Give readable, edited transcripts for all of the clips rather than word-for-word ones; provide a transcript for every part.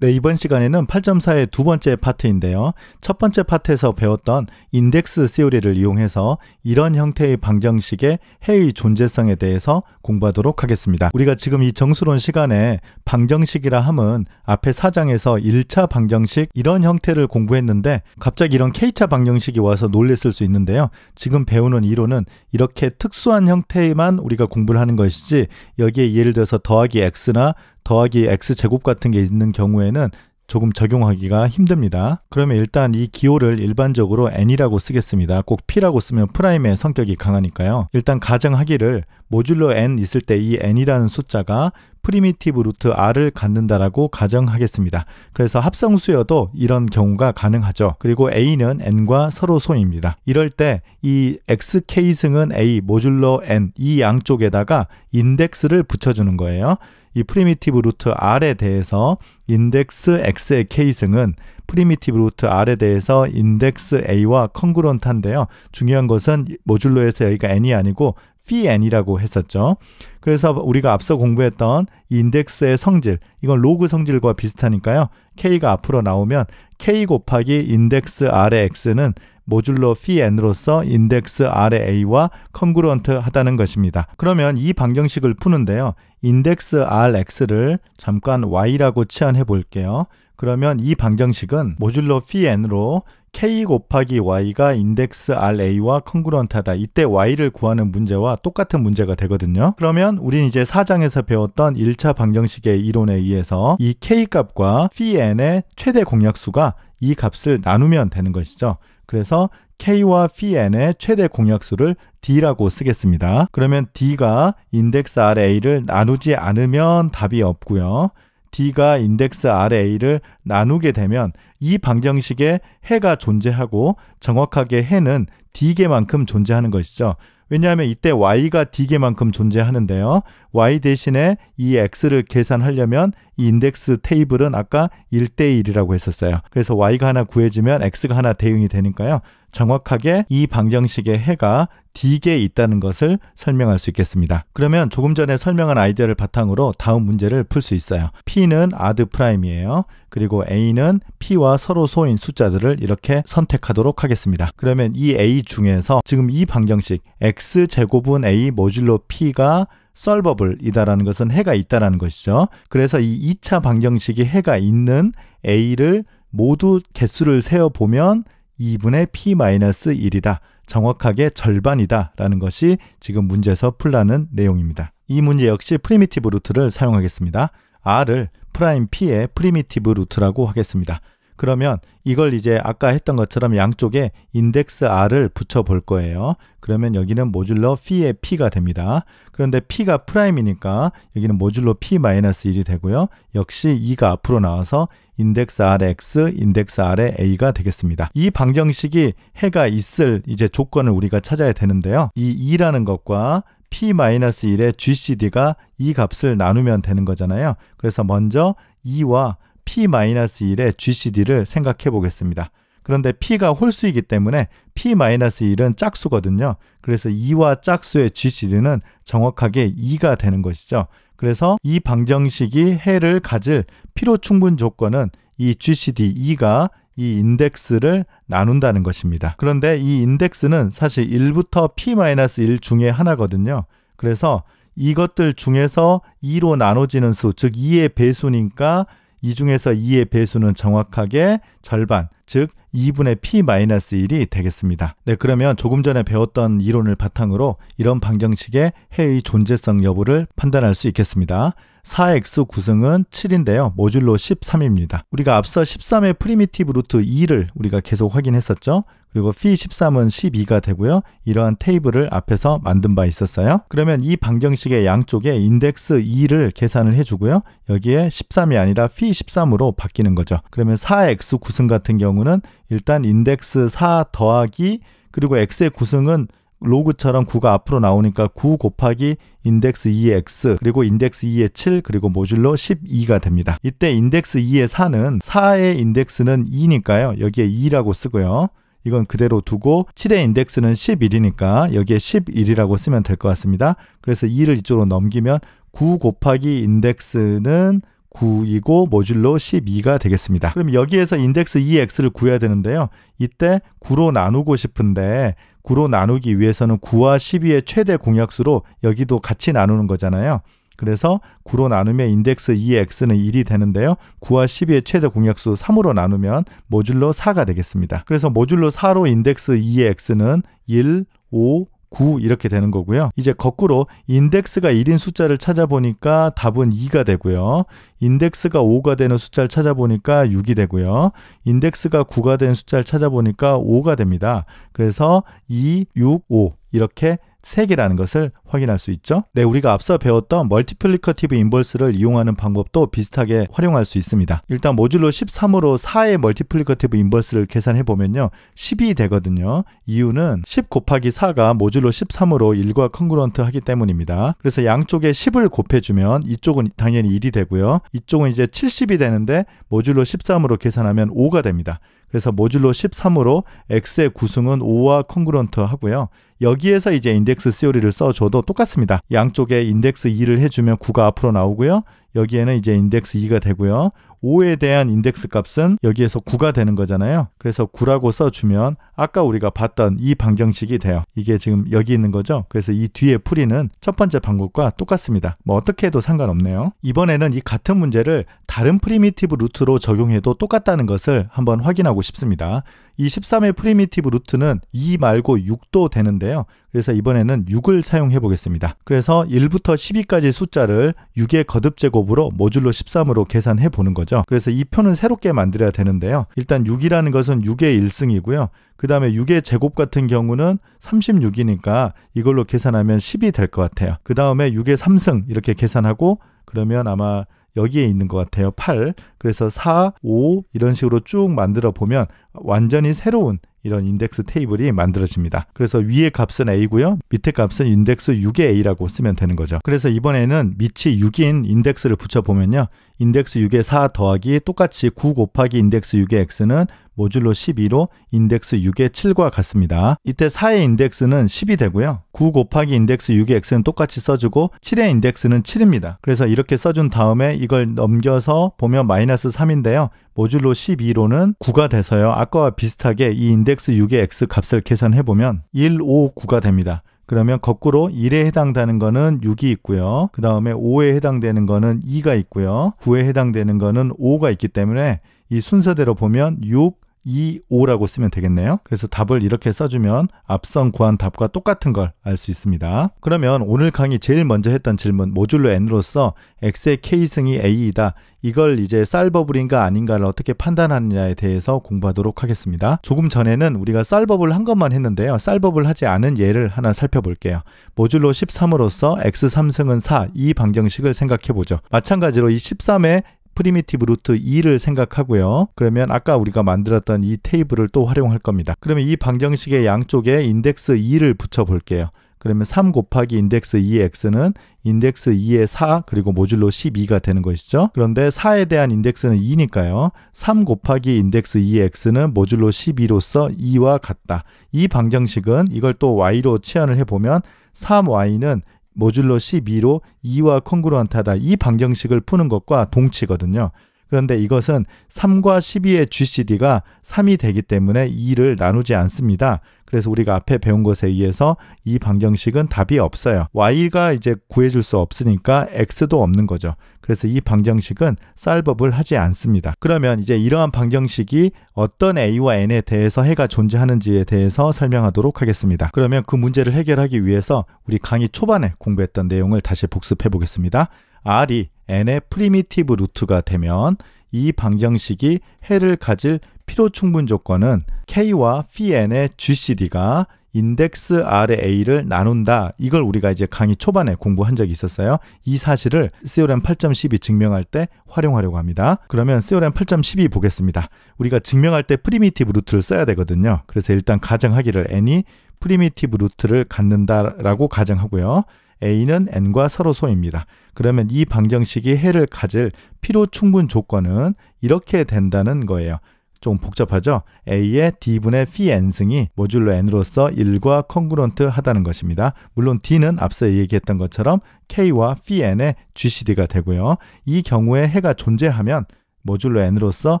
네, 이번 시간에는 8.4의 두 번째 파트인데요. 첫 번째 파트에서 배웠던 인덱스 시오리를 이용해서 이런 형태의 방정식의 해의 존재성에 대해서 공부하도록 하겠습니다. 우리가 지금 이 정수론 시간에 방정식이라 함은 앞에 4장에서 1차 방정식 이런 형태를 공부했는데 갑자기 이런 K차 방정식이 와서 놀랬을 수 있는데요. 지금 배우는 이론은 이렇게 특수한 형태만 우리가 공부를 하는 것이지 여기에 예를 들어서 더하기 X나 더하기 X제곱 같은 게 있는 경우에는 조금 적용하기가 힘듭니다. 그러면 일단 이 기호를 일반적으로 n이라고 쓰겠습니다. 꼭 p라고 쓰면 프라임의 성격이 강하니까요. 일단 가정하기를 모듈로 n 있을 때 이 n이라는 숫자가 프리미티브 루트 r을 갖는다라고 가정하겠습니다. 그래서 합성수여도 이런 경우가 가능하죠. 그리고 a는 n과 서로 소입니다. 이럴 때 이 xk승은 a 모듈로 n 이 양쪽에다가 인덱스를 붙여주는 거예요. 이 프리미티브 루트 r에 대해서 인덱스 x의 k승은 프리미티브 루트 r에 대해서 인덱스 a와 컨그런트한데요. 중요한 것은 모듈로에서 여기가 n이 아니고 phi n이라고 했었죠. 그래서 우리가 앞서 공부했던 이 인덱스의 성질, 이건 로그 성질과 비슷하니까요. k가 앞으로 나오면 k 곱하기 인덱스 r의 x는 모듈로 phi n으로서 인덱스 r의 a와 컨그루언트 하다는 것입니다. 그러면 이 방정식을 푸는데요. 인덱스 rx를 잠깐 y라고 치환해 볼게요. 그러면 이 방정식은 모듈로 phi n으로 k 곱하기 y가 인덱스 ra와 컨그루언트하다. 이때 y를 구하는 문제와 똑같은 문제가 되거든요. 그러면 우린 이제 4장에서 배웠던 1차 방정식의 이론에 의해서 이 k 값과 phi n의 최대 공약수가 이 값을 나누면 되는 것이죠. 그래서 k와 phi n의 최대 공약수를 d라고 쓰겠습니다. 그러면 d가 인덱스 ra를 나누지 않으면 답이 없고요. d가 인덱스 ra를 나누게 되면 이 방정식에 해가 존재하고 정확하게 해는 d개만큼 존재하는 것이죠. 왜냐하면 이때 y가 d개만큼 존재하는데요. y 대신에 이 x를 계산하려면 이 인덱스 테이블은 아까 1대1이라고 했었어요. 그래서 y가 하나 구해지면 x가 하나 대응이 되니까요. 정확하게 이 방정식의 해가 d개에 있다는 것을 설명할 수 있겠습니다. 그러면 조금 전에 설명한 아이디어를 바탕으로 다음 문제를 풀 수 있어요. p는 아드 프라임이에요. 그리고 a는 p와 서로 소인 숫자들을 이렇게 선택하도록 하겠습니다. 그러면 이 a 중에서 지금 이 방정식 x제곱은 a 모듈로 p가 solvable이다라는 것은 해가 있다라는 것이죠. 그래서 이 2차 방정식이 해가 있는 a를 모두 개수를 세어보면 2분의 p-1이다. 정확하게 절반이다 라는 것이 지금 문제에서 풀라는 내용입니다. 이 문제 역시 프리미티브 루트를 사용하겠습니다. r을 프라임 p의 프리미티브 루트라고 하겠습니다. 그러면 이걸 이제 아까 했던 것처럼 양쪽에 인덱스 r을 붙여 볼 거예요. 그러면 여기는 모듈로 phi의 p가 됩니다. 그런데 p가 프라임이니까 여기는 모듈로 p-1이 되고요. 역시 2가 앞으로 나와서 인덱스 rx, 인덱스 r의 a가 되겠습니다. 이 방정식이 해가 있을 이제 조건을 우리가 찾아야 되는데요. 이 2라는 것과 p-1의 GCD가 이 값을 나누면 되는 거잖아요. 그래서 먼저 2와 p-1의 GCD를 생각해 보겠습니다. 그런데 p가 홀수이기 때문에 p-1은 짝수거든요. 그래서 2와 짝수의 GCD는 정확하게 2가 되는 것이죠. 그래서 이 방정식이 해를 가질 필요 충분 조건은 이 GCD 2가 이 인덱스를 나눈다는 것입니다. 그런데 이 인덱스는 사실 1부터 p-1 중에 하나거든요. 그래서 이것들 중에서 2로 나눠지는 수, 즉 2의 배수니까 이 중에서 2의 배수는 정확하게 절반, 즉 2분의 p-1이 되겠습니다. 네, 그러면 조금 전에 배웠던 이론을 바탕으로 이런 방정식의 해의 존재성 여부를 판단할 수 있겠습니다. 4x 구승은 7인데요. 모듈로 13입니다. 우리가 앞서 13의 프리미티브 루트 2를 우리가 계속 확인했었죠. 그리고 phi 13은 12가 되고요. 이러한 테이블을 앞에서 만든 바 있었어요. 그러면 이 방정식의 양쪽에 인덱스 2를 계산을 해주고요. 여기에 13이 아니라 phi 13으로 바뀌는 거죠. 그러면 4x 구승 같은 경우는 일단 인덱스 4 더하기 그리고 x의 구승은 로그처럼 9가 앞으로 나오니까 9 곱하기 인덱스 2의 x 그리고 인덱스 2의 7 그리고 모듈로 12가 됩니다. 이때 인덱스 2의 4는 4의 인덱스는 2니까요. 여기에 2라고 쓰고요. 이건 그대로 두고 7의 인덱스는 11이니까 여기에 11이라고 쓰면 될 것 같습니다. 그래서 2를 이쪽으로 넘기면 9 곱하기 인덱스는 9이고 모듈로 12가 되겠습니다. 그럼 여기에서 인덱스 2x를 구해야 되는데요. 이때 9로 나누고 싶은데 9로 나누기 위해서는 9와 12의 최대 공약수로 여기도 같이 나누는 거잖아요. 그래서 9로 나누면 인덱스 2x는 1이 되는데요. 9와 12의 최대 공약수 3으로 나누면 모듈로 4가 되겠습니다. 그래서 모듈로 4로 인덱스 2x는 1, 5, 9 이렇게 되는 거고요. 이제 거꾸로 인덱스가 1인 숫자를 찾아보니까 답은 2가 되고요. 인덱스가 5가 되는 숫자를 찾아보니까 6이 되고요. 인덱스가 9가 되는 숫자를 찾아보니까 5가 됩니다. 그래서 2, 6, 5 이렇게 3개라는 것을 확인할 수 있죠. 네, 우리가 앞서 배웠던 멀티플리커티브 인버스를 이용하는 방법도 비슷하게 활용할 수 있습니다. 일단 모듈로 13으로 4의 멀티플리커티브 인버스를 계산해 보면요. 10이 되거든요. 이유는 10 곱하기 4가 모듈로 13으로 1과 컨그런트 하기 때문입니다. 그래서 양쪽에 10을 곱해주면 이쪽은 당연히 1이 되고요. 이쪽은 이제 70이 되는데 모듈로 13으로 계산하면 5가 됩니다. 그래서 모듈로 13으로 x의 구승은 5와 컨그런트 하고요. 여기에서 이제 인덱스 COR를 써줘도 똑같습니다. 양쪽에 인덱스 2를 해주면 9가 앞으로 나오고요. 여기에는 이제 인덱스 2가 되고요. 5에 대한 인덱스 값은 여기에서 9가 되는 거잖아요. 그래서 9라고 써주면 아까 우리가 봤던 이 방정식이 돼요. 이게 지금 여기 있는 거죠. 그래서 이 뒤에 풀이는 첫 번째 방법과 똑같습니다. 뭐 어떻게 해도 상관없네요. 이번에는 이 같은 문제를 다른 프리미티브 루트로 적용해도 똑같다는 것을 한번 확인하고 싶습니다. 이 13의 프리미티브 루트는 2 말고 6도 되는데요. 그래서 이번에는 6을 사용해 보겠습니다. 그래서 1부터 12까지 숫자를 6의 거듭제곱으로 모듈로 13으로 계산해 보는 거죠. 그래서 이 표는 새롭게 만들어야 되는데요. 일단 6이라는 것은 6의 1승이고요. 그 다음에 6의 제곱 같은 경우는 36이니까 이걸로 계산하면 10이 될 것 같아요. 그 다음에 6의 3승 이렇게 계산하고 그러면 아마 여기에 있는 것 같아요. 8. 그래서 4, 5 이런 식으로 쭉 만들어 보면 완전히 새로운 이런 인덱스 테이블이 만들어집니다. 그래서 위의 값은 A고요. 밑에 값은 인덱스 6의 A라고 쓰면 되는 거죠. 그래서 이번에는 밑이 6인 인덱스를 붙여보면요. 인덱스 6의 4 더하기 똑같이 9 곱하기 인덱스 6의 X는 모듈로 12로 인덱스 6의 7과 같습니다. 이때 4의 인덱스는 10이 되고요. 9 곱하기 인덱스 6의 X는 똑같이 써주고 7의 인덱스는 7입니다. 그래서 이렇게 써준 다음에 이걸 넘겨서 보면 마이너스 3인데요. 모듈로 12로는 9가 돼서요. 아까와 비슷하게 이 인덱스 6의 X 값을 계산해보면 1, 5, 9가 됩니다. 그러면 거꾸로 1에 해당되는 거는 6이 있고요. 그 다음에 5에 해당되는 거는 2가 있고요. 9에 해당되는 거는 5가 있기 때문에 이 순서대로 보면 6, 2, 5라고 쓰면 되겠네요. 그래서 답을 이렇게 써주면 앞선 구한 답과 똑같은 걸 알 수 있습니다. 그러면 오늘 강의 제일 먼저 했던 질문 모듈로 n으로서 x의 k승이 a이다. 이걸 이제 쌀버블인가 아닌가를 어떻게 판단하느냐에 대해서 공부하도록 하겠습니다. 조금 전에는 우리가 쌀버블 한 것만 했는데요. 쌀버블 하지 않은 예를 하나 살펴볼게요. 모듈로 13으로서 x 3승은 4 이 방정식을 생각해보죠. 마찬가지로 이 13의 프리미티브 루트 2를 생각하고요. 그러면 아까 우리가 만들었던 이 테이블을 또 활용할 겁니다. 그러면 이 방정식의 양쪽에 인덱스 2를 붙여 볼게요. 그러면 3 곱하기 인덱스 2의 x는 인덱스 2의 4 그리고 모듈로 12가 되는 것이죠. 그런데 4에 대한 인덱스는 2니까요. 3 곱하기 인덱스 2의 x는 모듈로 12로서 2와 같다. 이 방정식은 이걸 또 y로 치환을 해보면 3y는 모듈로 12로 2와 컨그루언트하다. 이 방정식을 푸는 것과 동치거든요. 그런데 이것은 3과 12의 GCD가 3이 되기 때문에 2를 나누지 않습니다. 그래서 우리가 앞에 배운 것에 의해서 이 방정식은 답이 없어요. y가 이제 구해줄 수 없으니까 x도 없는 거죠. 그래서 이 방정식은 쌀법을 하지 않습니다. 그러면 이제 이러한 방정식이 어떤 a와 n에 대해서 해가 존재하는지에 대해서 설명하도록 하겠습니다. 그러면 그 문제를 해결하기 위해서 우리 강의 초반에 공부했던 내용을 다시 복습해 보겠습니다. r이 n의 프리미티브 루트가 되면 이 방정식이 해를 가질 필요 충분 조건은 k와 pn의 GCD가 인덱스 r의 a를 나눈다. 이걸 우리가 이제 강의 초반에 공부한 적이 있었어요. 이 사실을 CORM 8.12 증명할 때 활용하려고 합니다. 그러면 CORM 8.12 보겠습니다. 우리가 증명할 때 프리미티브 루트를 써야 되거든요. 그래서 일단 가정하기를 n이 프리미티브 루트를 갖는다라고 가정하고요. a는 n과 서로소입니다. 그러면 이 방정식이 해를 가질 필요 충분 조건은 이렇게 된다는 거예요. 좀 복잡하죠. A의 D분의 phi n승이 모듈로 n으로서 1과 컨그런트 하다는 것입니다. 물론 D는 앞서 얘기했던 것처럼 K와 phi n의 GCD가 되고요. 이 경우에 해가 존재하면 모듈로 n으로서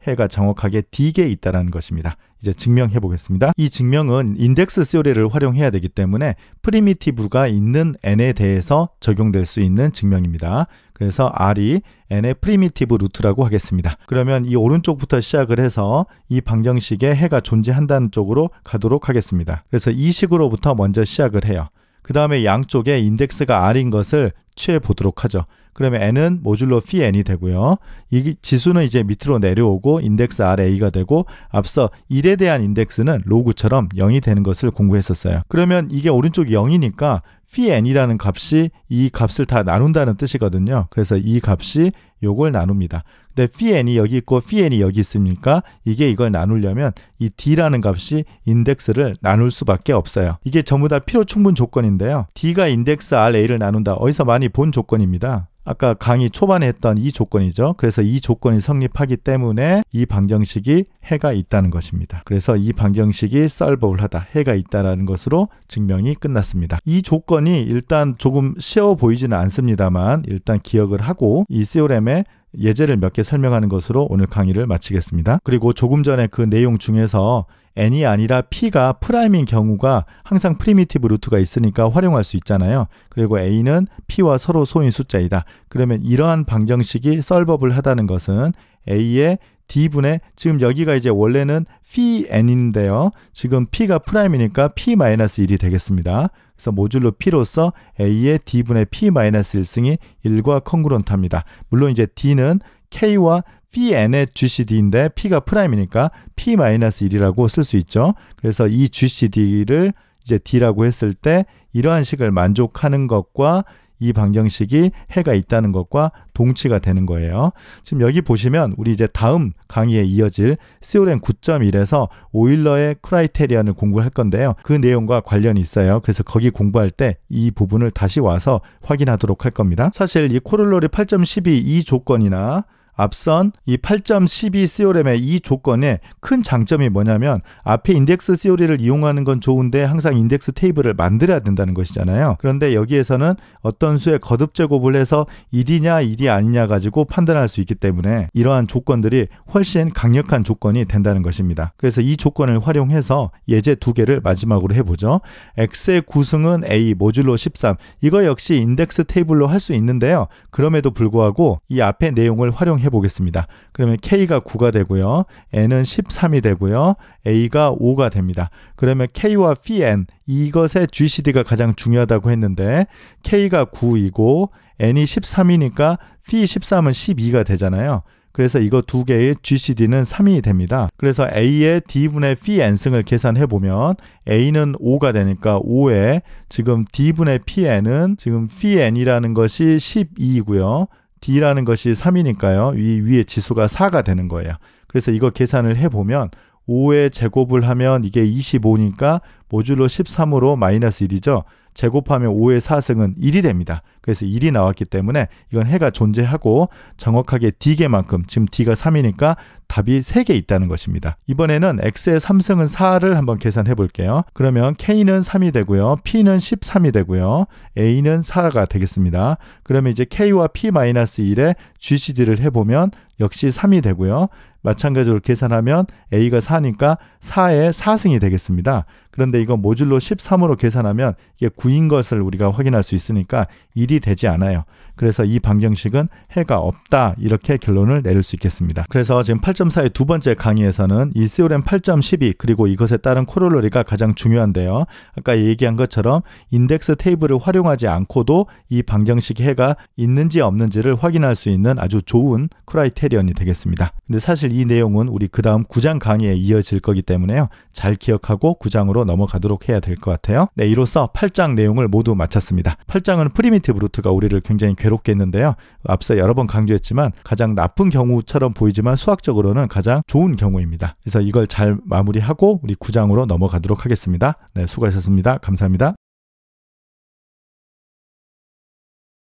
해가 정확하게 D개에 있다는 것입니다. 이제 증명해 보겠습니다. 이 증명은 인덱스 시오리를 활용해야 되기 때문에 프리미티브가 있는 n에 대해서 적용될 수 있는 증명입니다. 그래서 R이 n의 프리미티브 루트라고 하겠습니다. 그러면 이 오른쪽부터 시작을 해서 이 방정식에 해가 존재한다는 쪽으로 가도록 하겠습니다. 그래서 이 식으로부터 먼저 시작을 해요. 그 다음에 양쪽에 인덱스가 R인 것을 취해 보도록 하죠. 그러면 n은 모듈로 phi n이 되고요. 이 지수는 이제 밑으로 내려오고 인덱스 RA가 되고 앞서 1에 대한 인덱스는 로그처럼 0이 되는 것을 공부했었어요. 그러면 이게 오른쪽이 0이니까 phi n이라는 값이 이 값을 다 나눈다는 뜻이거든요. 그래서 이 값이 요걸 나눕니다. 근데 phi n이 여기 있고 phi n이 여기 있으니까 이게 이걸 나누려면 이 d라는 값이 인덱스를 나눌 수밖에 없어요. 이게 전부 다 필요 충분 조건인데요. d가 인덱스 RA를 나눈다. 어디서 많이 본 조건입니다. 아까 강의 초반에 했던 이 조건이죠. 그래서 이 조건이 성립하기 때문에 이 방정식이 해가 있다는 것입니다. 그래서 이 방정식이 solvable하다, 해가 있다는 것으로 증명이 끝났습니다. 이 조건이 일단 조금 쉬워 보이지는 않습니다만 일단 기억을 하고 이 시오렘의 예제를 몇 개 설명하는 것으로 오늘 강의를 마치겠습니다. 그리고 조금 전에 그 내용 중에서 n이 아니라 p가 프라임인 경우가 항상 프리미티브 루트가 있으니까 활용할 수 있잖아요. 그리고 a는 p와 서로 소인 숫자이다. 그러면 이러한 방정식이 solvable하다는 것은 a의 d분의 지금 여기가 이제 원래는 phi n인데요. 지금 p가 프라임이니까 p-1이 되겠습니다. 그래서 모듈로 p로서 a의 d분의 p-1승이 1과 컨그런트합니다. 물론 이제 d는 k와 phi n의 GCD인데 p가 프라임이니까 p-1이라고 쓸 수 있죠. 그래서 이 GCD를 이제 d라고 했을 때 이러한 식을 만족하는 것과 이 방정식이 해가 있다는 것과 동치가 되는 거예요. 지금 여기 보시면 우리 이제 다음 강의에 이어질 시오렘 9.1에서 오일러의 크라이테리언을 공부할 건데요. 그 내용과 관련이 있어요. 그래서 거기 공부할 때 이 부분을 다시 와서 확인하도록 할 겁니다. 사실 이 코롤러리 8.12 이 조건이나 앞선 이 8.12 시오렘의 이 조건의 큰 장점이 뭐냐면 앞에 인덱스 시오리를 이용하는 건 좋은데 항상 인덱스 테이블을 만들어야 된다는 것이잖아요. 그런데 여기에서는 어떤 수의 거듭 제곱을 해서 1이냐 1이 아니냐 가지고 판단할 수 있기 때문에 이러한 조건들이 훨씬 강력한 조건이 된다는 것입니다. 그래서 이 조건을 활용해서 예제 두 개를 마지막으로 해보죠. x의 구승은 a 모듈로 13 이거 역시 인덱스 테이블로 할 수 있는데요. 그럼에도 불구하고 이 앞의 내용을 활용해 보겠습니다. 그러면 K가 9가 되고요. N은 13이 되고요. A가 5가 됩니다. 그러면 K와 phi n 이것의 GCD가 가장 중요하다고 했는데 K가 9이고 N이 13이니까 phi 13은 12가 되잖아요. 그래서 이거 두 개의 GCD는 3이 됩니다. 그래서 A의 D분의 phi n승을 계산해보면 A는 5가 되니까 5에 지금 D분의 phi n은 지금 phi n이라는 것이 12이고요. D라는 것이 3이니까요. 이 위에 지수가 4가 되는 거예요. 그래서 이거 계산을 해보면 5의 제곱을 하면 이게 25니까 모듈로 13으로 마이너스 1이죠. 제곱하면 5의 4승은 1이 됩니다. 그래서 1이 나왔기 때문에 이건 해가 존재하고 정확하게 D개만큼 지금 D가 3이니까 답이 3개 있다는 것입니다. 이번에는 X의 3승은 4를 한번 계산해 볼게요. 그러면 K는 3이 되고요. P는 13이 되고요. A는 4가 되겠습니다. 그러면 이제 K와 P-1의 GCD를 해보면 역시 3이 되고요. 마찬가지로 계산하면 A가 4니까 4의 4승이 되겠습니다. 그런데 이거 모듈로 13으로 계산하면 이게 9인 것을 우리가 확인할 수 있으니까 1이 되지 않아요. 그래서 이 방정식은 해가 없다 이렇게 결론을 내릴 수 있겠습니다. 그래서 지금 8.4의 두 번째 강의에서는 이 시오렘 8.12 그리고 이것에 따른 코롤러리가 가장 중요한데요. 아까 얘기한 것처럼 인덱스 테이블을 활용하지 않고도 이 방정식 해가 있는지 없는지를 확인할 수 있는 아주 좋은 크라이테리언이 되겠습니다. 근데 사실 이 내용은 우리 그 다음 9장 강의에 이어질 거기 때문에요. 잘 기억하고 9장으로 넘어가도록 해야 될 것 같아요. 네, 이로써 8장 내용을 모두 마쳤습니다. 8장은 프리미티브 루트가 우리를 굉장히 괴롭게 했는데요. 앞서 여러 번 강조했지만 가장 나쁜 경우처럼 보이지만 수학적으로는 가장 좋은 경우입니다. 그래서 이걸 잘 마무리하고 우리 9장으로 넘어가도록 하겠습니다. 네, 수고하셨습니다. 감사합니다.